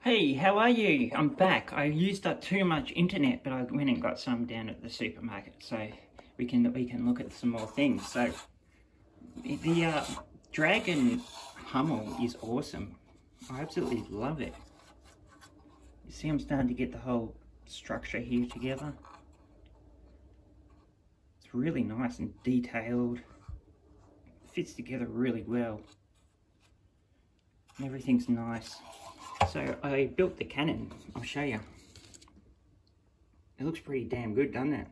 Hey, how are you? I'm back. I used up too much internet, but I went and got some down at the supermarket, so we can look at some more things. So the Dragon Hummel is awesome. I absolutely love it. You see, I'm starting to get the whole structure here together. It's really nice and detailed. It fits together really well. Everything's nice. So I built the cannon. I'll show you. It looks pretty damn good, doesn't it?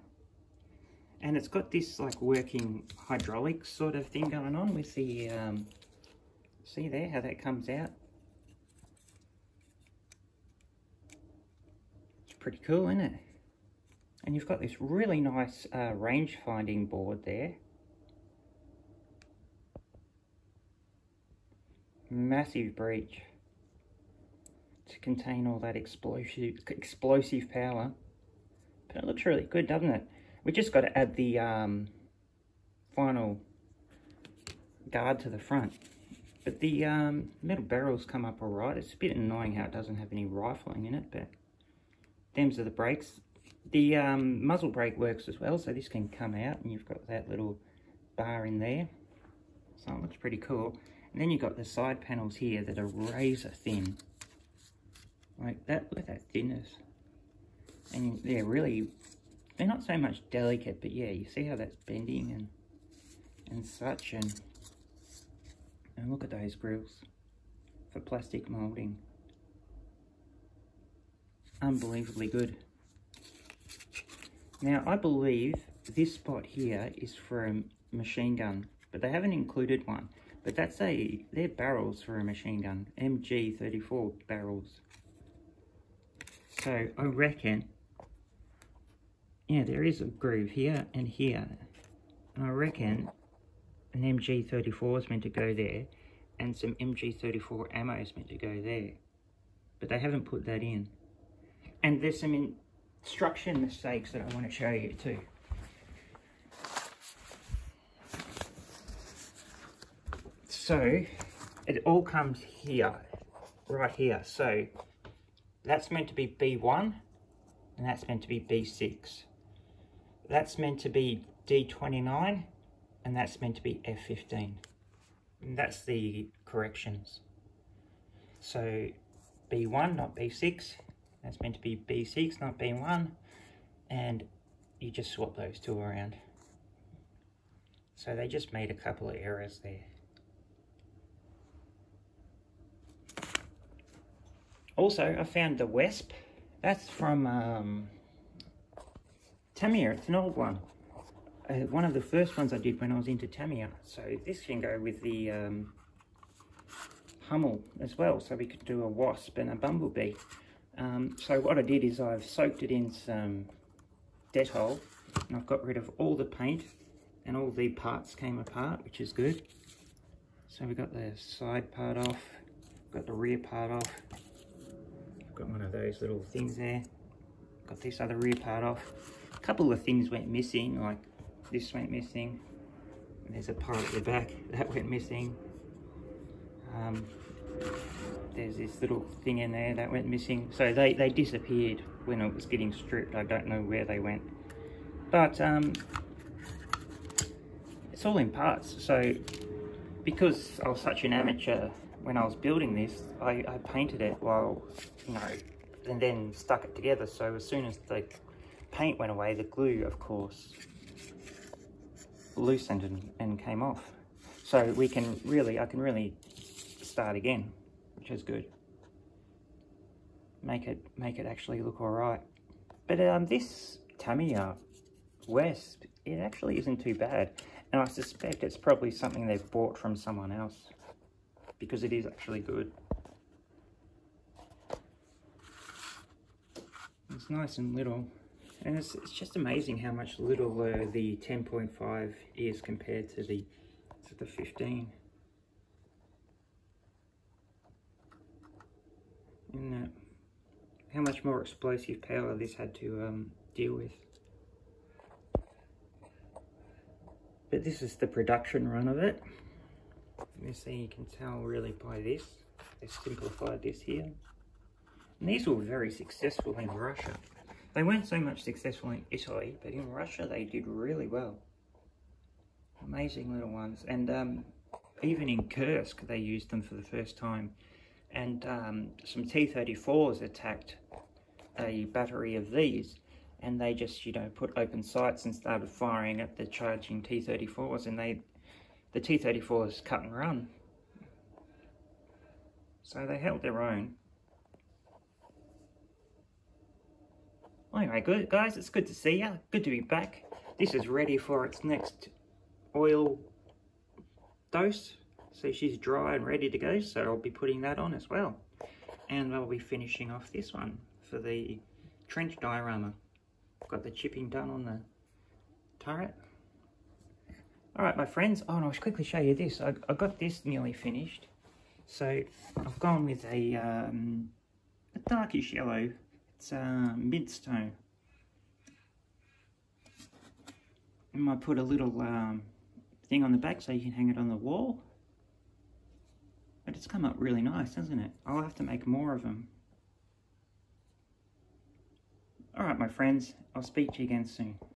And it's got this like working hydraulic sort of thing going on with the, see there how that comes out? It's pretty cool, isn't it? And you've got this really nice range finding board there. Massive breech to contain all that explosive power. But it looks really good, doesn't it? We just got to add the final guard to the front. But the metal barrels come up alright. It's a bit annoying how it doesn't have any rifling in it, but them's are the brakes. The muzzle brake works as well, so this can come out and you've got that little bar in there. So it looks pretty cool. And then you've got the side panels here that are razor thin. Like that, look at that thinness. And they're not so much delicate, but yeah, you see how that's bending and such, and look at those grills for plastic moulding. Unbelievably good. Now, I believe this spot here is for a machine gun, but they haven't included one. But they're barrels for a machine gun, MG34 barrels. So I reckon, yeah, there is a groove here and here. And I reckon an MG34 is meant to go there and some MG34 ammo is meant to go there. But they haven't put that in. And there's some instruction mistakes that I want to show you too. So it all comes here, right here. So that's meant to be B1 and that's meant to be B6. That's meant to be D29 and that's meant to be F15. And that's the corrections. So B1, not B6. That's meant to be B6, not B1. And you just swap those two around. So they just made a couple of errors there. Also, I found the Wespe. That's from Tamiya. It's an old one. One of the first ones I did when I was into Tamiya. So this can go with the Hummel as well. So we could do a wasp and a bumblebee. So what I did is I've soaked it in some Dettol. And I've got rid of all the paint. And all the parts came apart, which is good. So we got the side part off. Got the rear part off. Got one of those little things there. Got this other rear part off. A couple of things went missing, like this went missing. And there's a part at the back that went missing. There's this little thing in there that went missing. So they disappeared when it was getting stripped. I don't know where they went. But it's all in parts. So because I was such an amateur when I was building this, I painted it while, you know, and then stuck it together. So as soon as the paint went away, the glue, of course, loosened and came off. So I can really start again, which is good. Make it actually look all right. But this Tamiya Wespe, it actually isn't too bad. And I suspect it's probably something they've bought from someone else, because it is actually good. It's nice and little, and it's just amazing how much littler the 10.5 is compared to the 15. And how much more explosive power this had to deal with. But this is the production run of it. You see, you can tell really by this. They simplified this here. And these were very successful in Russia. They weren't so much successful in Italy, but in Russia they did really well. Amazing little ones. And even in Kursk they used them for the first time. And some T-34s attacked a battery of these, and they just, you know, put open sights and started firing at the charging T-34s, and the T-34s cut and run. So they held their own. Anyway, good guys, it's good to see you. Good to be back. This is ready for its next oil dose. So she's dry and ready to go, so I'll be putting that on as well. And I'll be finishing off this one for the trench diorama. Got the chipping done on the turret. Alright my friends, oh and I'll quickly show you this. I got this nearly finished. So I've gone with a darkish yellow. It's midstone. And I put a little thing on the back so you can hang it on the wall. But it's come up really nice, hasn't it? I'll have to make more of them. Alright my friends, I'll speak to you again soon.